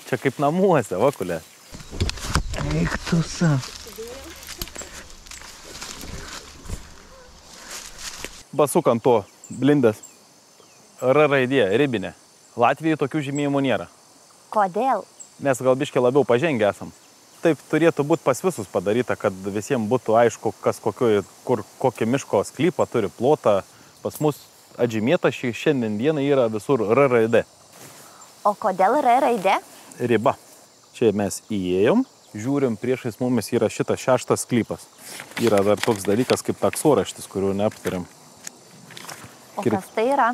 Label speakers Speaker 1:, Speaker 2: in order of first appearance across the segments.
Speaker 1: Čia kaip namuose, vakulė.
Speaker 2: Eik tu sa.
Speaker 1: Basuk ant to blindės. R raidė, ribinė. Latvijai tokių žymėjimų nėra.
Speaker 3: Kodėl?
Speaker 1: Mes gal biškai labiau pažengę esam. Taip turėtų būti pas visus padaryta, kad visiems būtų aišku, kas kokį miško sklypą turi plotą. Pas mus atžymėta šiandien dieną yra visur R raidė.
Speaker 3: O kodėl R raidė?
Speaker 1: Riba. Čia mes įėjom, žiūrim, priešais mumis yra šitas 6 sklypas. Yra dar toks dalykas kaip taksoraštis, kuriuo neaptarėm.
Speaker 3: O kas tai yra?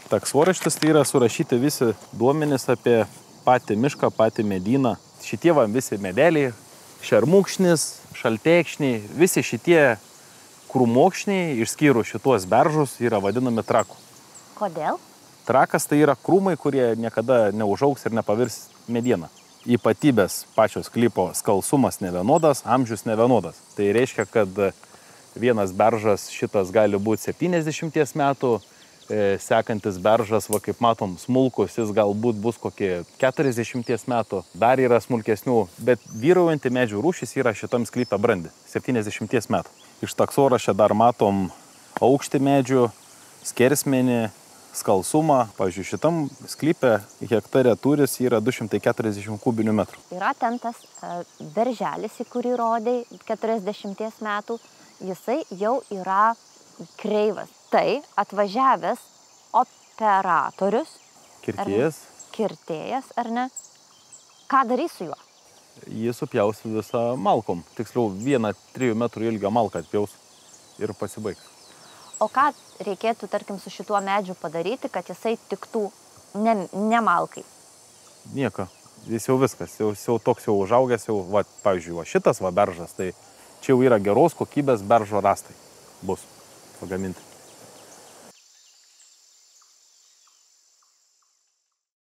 Speaker 1: Taksoraštis tai yra surašyti visi duomenys apie patį mišką, patį medyną. Šitie visi medeliai, šermukšnis, šaltekšniai, visi šitie krūmokšniai, išskyrus šituos beržus, yra vadinami traku.
Speaker 3: Kodėl?
Speaker 1: Trakas tai yra krūmai, kurie niekada neužaugs ir nepavirs medieną. Ypatybės pačios sklypo skalsumas nevienodas, amžius nevienodas. Tai reiškia, kad vienas beržas šitas gali būti 70 metų, sekantis beržas, va kaip matom, smulkus, jis galbūt bus kokie 40 metų, dar yra smulkesnių, bet vyraujanti medžių rūšis yra šitam sklype brandi, 70 metų. Iš taksoraščio dar matom aukštį medžių, skersmenį, skalsumą. Pavyzdžiui, šitam sklype hektare turis yra 240 kubinių metrų.
Speaker 3: Yra ten tas berželis, į kurį rodai 40 metų, jisai jau yra kreivas. Tai atvažiavęs operatorius, kirtėjas, ar ne? Ką darys su juo?
Speaker 1: Jis supjaus visą malkom. Tiksliau, 1-3 metrų ilgio malką atpjaus ir pasibaigs.
Speaker 3: O ką reikėtų, tarkim, su šituo medžiu padaryti, kad jisai tiktų ne malkai?
Speaker 1: Nieko. Jis jau viskas. Jau toks jau užaugęs, jau, pavyzdžiui, šitas beržas, tai čia jau yra geros kokybės beržo rastai bus pagaminti.